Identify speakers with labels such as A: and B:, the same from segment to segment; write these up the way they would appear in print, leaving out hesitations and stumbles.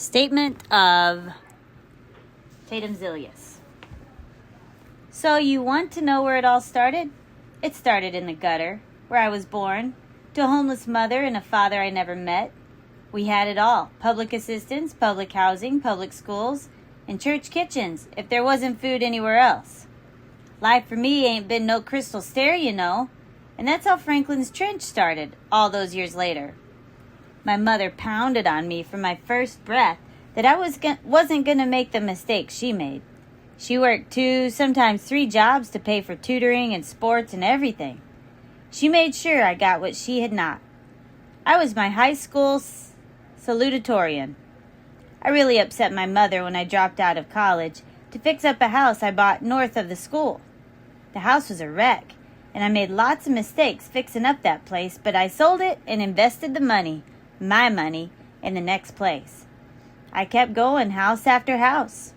A: Statement of Tatum Zillias. So you want to know where it all started? It started in the gutter, where I was born, to a homeless mother and a father I never met. We had it all: public assistance, public housing, public schools, and church kitchens, if there wasn't food anywhere else. Life for me ain't been no crystal stair, you know, and that's how Franklin's Trench started all those years later. My mother pounded on me from my first breath that I wasn't going to make the mistakes she made. She worked 2, sometimes 3 jobs to pay for tutoring and sports and everything. She made sure I got what she had not. I was my high school salutatorian. I really upset my mother when I dropped out of college to fix up a house I bought north of the school. The house was a wreck, and I made lots of mistakes fixing up that place, but I sold it and invested the money, my money, in the next place. I kept going house after house.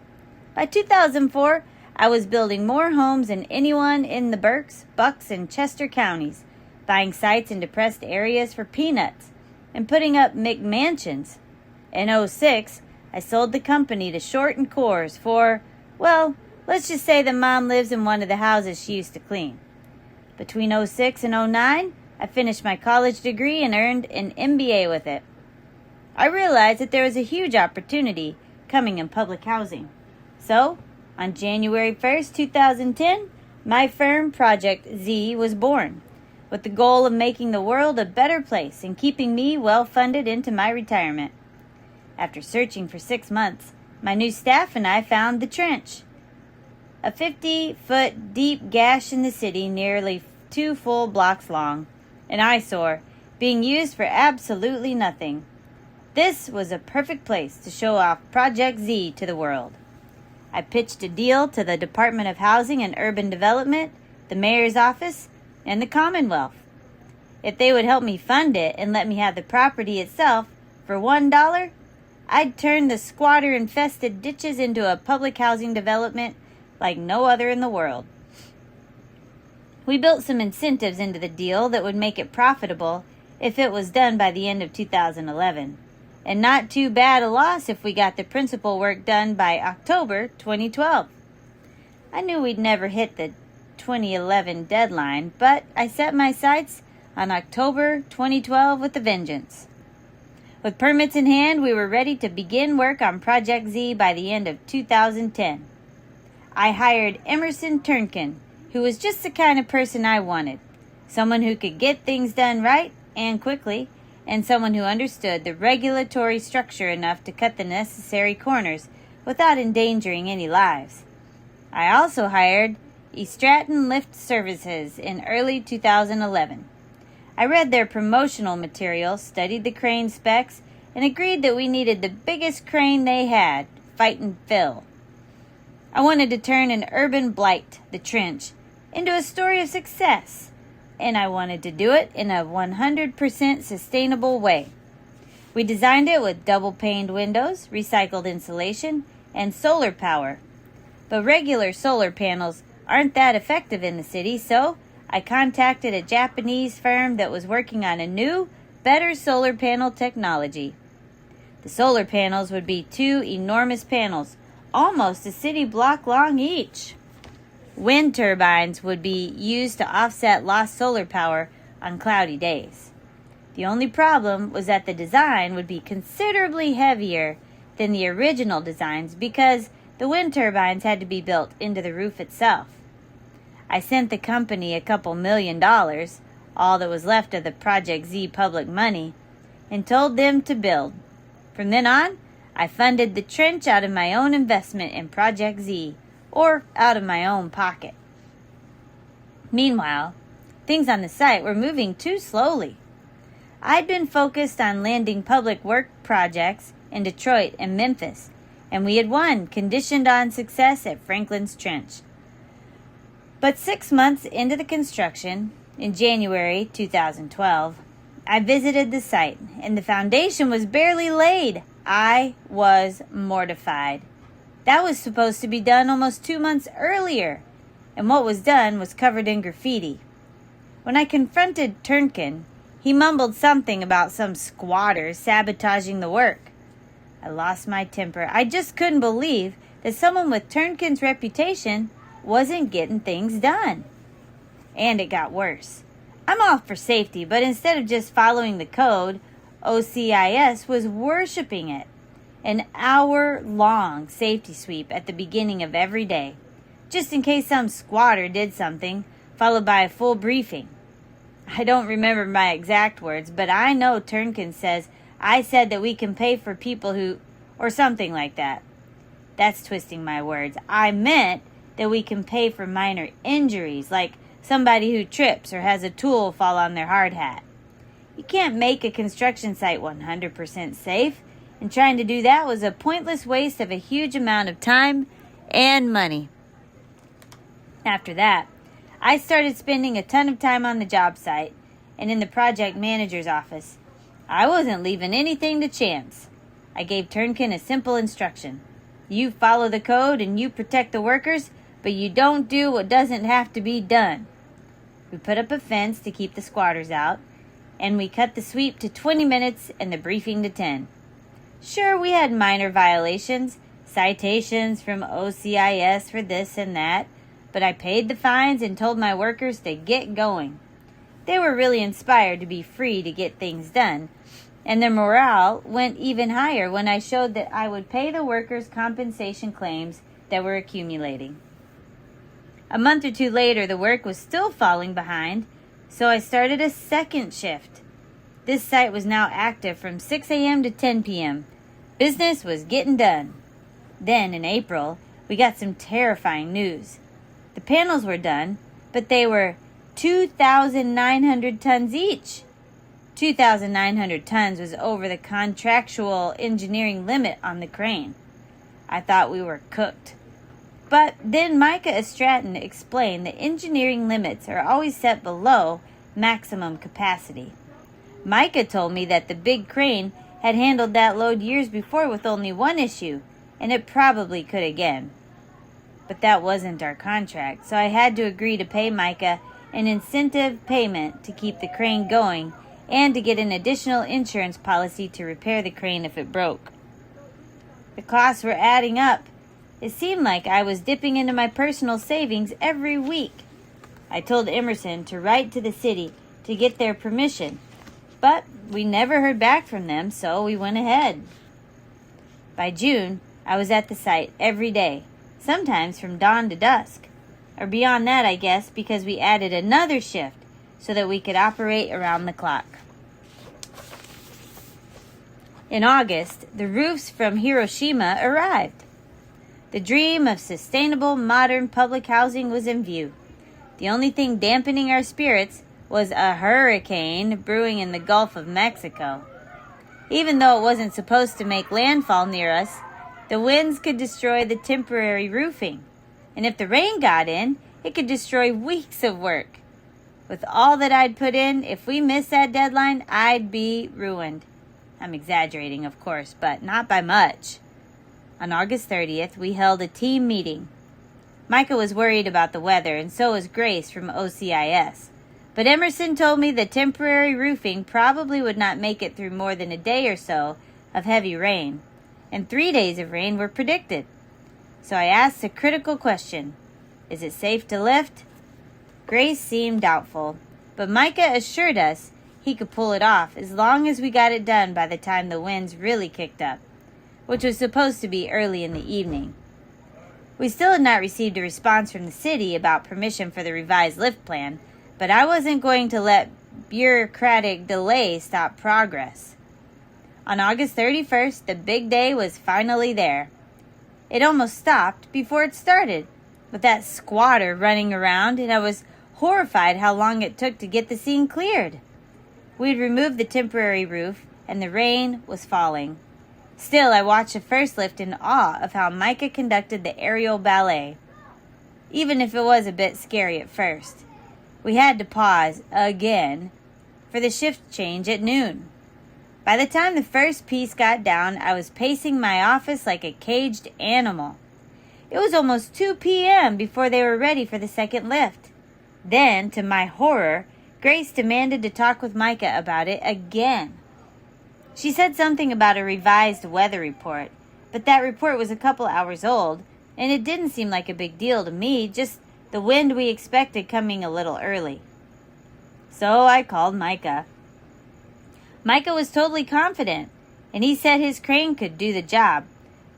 A: By 2004, I was building more homes than anyone in the Berks, Bucks, and Chester counties, buying sites in depressed areas for peanuts, and putting up McMansions. In 2006, I sold the company to Short and Coors for, well, let's just say that Mom lives in one of the houses she used to clean. Between 2006 and 2009, I finished my college degree and earned an MBA with it. I realized that there was a huge opportunity coming in public housing. So, on January 1st, 2010, my firm, Project Z, was born, with the goal of making the world a better place and keeping me well-funded into my retirement. After searching for 6 months, my new staff and I found the Trench, a 50-foot deep gash in the city, nearly 2 full blocks long, an eyesore, being used for absolutely nothing. This was a perfect place to show off Project Z to the world. I pitched a deal to the Department of Housing and Urban Development, the Mayor's Office, and the Commonwealth. If they would help me fund it and let me have the property itself for $1, I'd turn the squatter-infested ditches into a public housing development like no other in the world. We built some incentives into the deal that would make it profitable if it was done by the end of 2011. And not too bad a loss if we got the principal work done by October 2012. I knew we'd never hit the 2011 deadline, but I set my sights on October 2012 with a vengeance. With permits in hand, we were ready to begin work on Project Z by the end of 2010. I hired Emerson Turnkin, who was just the kind of person I wanted. Someone who could get things done right and quickly, and someone who understood the regulatory structure enough to cut the necessary corners without endangering any lives. I also hired Stratton Lift Services in early 2011. I read their promotional material, studied the crane specs, and agreed that we needed the biggest crane they had, Fightin' Phil. I wanted to turn an urban blight, the Trench, into a story of success, and I wanted to do it in a 100% sustainable way. We designed it with double-paned windows, recycled insulation, and solar power. But regular solar panels aren't that effective in the city, so I contacted a Japanese firm that was working on a new, better solar panel technology. The solar panels would be 2 enormous panels, almost a city block long each. Wind turbines would be used to offset lost solar power on cloudy days. The only problem was that the design would be considerably heavier than the original designs because the wind turbines had to be built into the roof itself. I sent the company a couple $1 million, all that was left of the Project Z public money, and told them to build. From then on, I funded the Trench out of my own investment in Project Z, or out of my own pocket. Meanwhile, things on the site were moving too slowly. I'd been focused on landing public work projects in Detroit and Memphis, and we had won, conditioned on success at Franklin's Trench. But 6 months into the construction, in January 2012, I visited the site, and the foundation was barely laid. I was mortified. That was supposed to be done almost 2 months earlier, and what was done was covered in graffiti. When I confronted Turnkin, he mumbled something about some squatters sabotaging the work. I lost my temper. I just couldn't believe that someone with Turnkin's reputation wasn't getting things done. And it got worse. I'm all for safety, but instead of just following the code, OCIS was worshiping it. An hour-long safety sweep at the beginning of every day, just in case some squatter did something, followed by a full briefing. I don't remember my exact words, but I know Turnkin says I said that we can pay for people who, or something like that. That's twisting my words. I meant that we can pay for minor injuries, like somebody who trips or has a tool fall on their hard hat. You can't make a construction site 100% safe, and trying to do that was a pointless waste of a huge amount of time and money. After that, I started spending a ton of time on the job site and in the project manager's office. I wasn't leaving anything to chance. I gave Turnkin a simple instruction. You follow the code and you protect the workers, but you don't do what doesn't have to be done. We put up a fence to keep the squatters out, and we cut the sweep to 20 minutes and the briefing to 10. Sure, we had minor violations, citations from OCIS for this and that, but I paid the fines and told my workers to get going. They were really inspired to be free to get things done, and their morale went even higher when I showed that I would pay the workers' compensation claims that were accumulating. A month or two later, the work was still falling behind, so I started a second shift. This site was now active from 6 a.m. to 10 p.m. Business was getting done. Then, in April, we got some terrifying news. The panels were done, but they were 2,900 tons each. 2,900 tons was over the contractual engineering limit on the crane. I thought we were cooked. But then Micah Stratton explained that engineering limits are always set below maximum capacity. Micah told me that the big crane had handled that load years before with only one issue, and it probably could again. But that wasn't our contract, so I had to agree to pay Micah an incentive payment to keep the crane going and to get an additional insurance policy to repair the crane if it broke. The costs were adding up. It seemed like I was dipping into my personal savings every week. I told Emerson to write to the city to get their permission, but we never heard back from them, so we went ahead. By June, I was at the site every day, sometimes from dawn to dusk, or beyond that, I guess, because we added another shift so that we could operate around the clock. In August, the roofs from Hiroshima arrived. The dream of sustainable, modern public housing was in view. The only thing dampening our spirits was a hurricane brewing in the Gulf of Mexico. Even though it wasn't supposed to make landfall near us, the winds could destroy the temporary roofing. And if the rain got in, it could destroy weeks of work. With all that I'd put in, if we missed that deadline, I'd be ruined. I'm exaggerating, of course, but not by much. On August 30th, we held a team meeting. Micah was worried about the weather, and so was Grace from OCIS. But Emerson told me the temporary roofing probably would not make it through more than a day or so of heavy rain, and 3 days of rain were predicted. So I asked a critical question. Is it safe to lift? Grace seemed doubtful, but Micah assured us he could pull it off as long as we got it done by the time the winds really kicked up, which was supposed to be early in the evening. We still had not received a response from the city about permission for the revised lift plan, but I wasn't going to let bureaucratic delay stop progress. On August 31st, the big day was finally there. It almost stopped before it started, with that squatter running around, and I was horrified how long it took to get the scene cleared. We'd removed the temporary roof, and the rain was falling. Still, I watched the first lift in awe of how Micah conducted the aerial ballet, even if it was a bit scary at first. We had to pause again for the shift change at noon. By the time the first piece got down, I was pacing my office like a caged animal. It was almost 2 p.m. before they were ready for the second lift. Then, to my horror, Grace demanded to talk with Micah about it again. She said something about a revised weather report, but that report was a couple hours old, and it didn't seem like a big deal to me, just the wind we expected coming a little early. So I called Micah. Micah was totally confident, and he said his crane could do the job.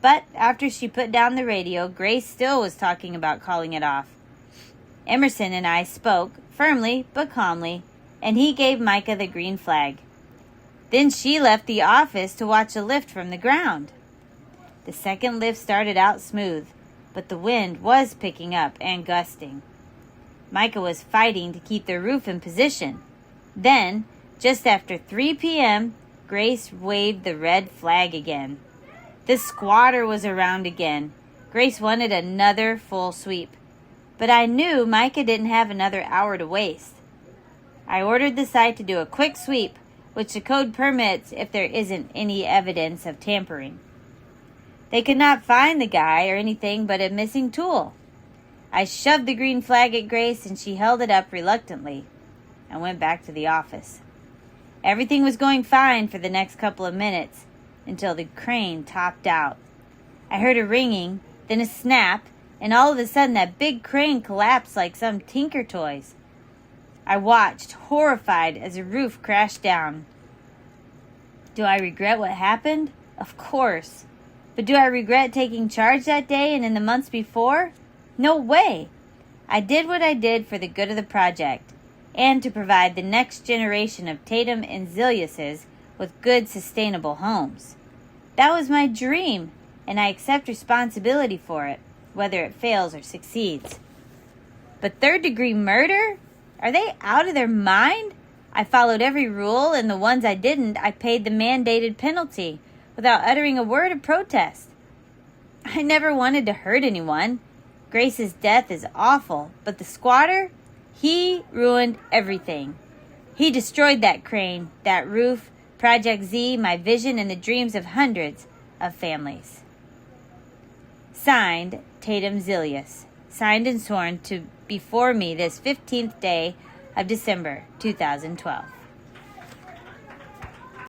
A: But after she put down the radio, Grace still was talking about calling it off. Emerson and I spoke, firmly but calmly, and he gave Micah the green flag. Then she left the office to watch a lift from the ground. The second lift started out smooth, but the wind was picking up and gusting. Micah was fighting to keep the roof in position. Then, just after 3 p.m., Grace waved the red flag again. The squatter was around again. Grace wanted another full sweep. But I knew Micah didn't have another hour to waste. I ordered the site to do a quick sweep, which the code permits if there isn't any evidence of tampering. They could not find the guy or anything but a missing tool. I shoved the green flag at Grace and she held it up reluctantly. I went back to the office. Everything was going fine for the next couple of minutes until the crane topped out. I heard a ringing, then a snap, and all of a sudden that big crane collapsed like some Tinker Toys. I watched, horrified, as the roof crashed down. Do I regret what happened? Of course. But do I regret taking charge that day and in the months before? No way. I did what I did for the good of the project, and to provide the next generation of Tatum and Zilliases with good, sustainable homes. That was my dream, and I accept responsibility for it, whether it fails or succeeds. But third-degree murder? Are they out of their mind? I followed every rule, and the ones I didn't, I paid the mandated penalty without uttering a word of protest. I never wanted to hurt anyone. Grace's death is awful, but the squatter, he ruined everything. He destroyed that crane, that roof, Project Z, my vision, and the dreams of hundreds of families. Signed, Tatum Zillias. Signed and sworn to before me this 15th day of December 2012.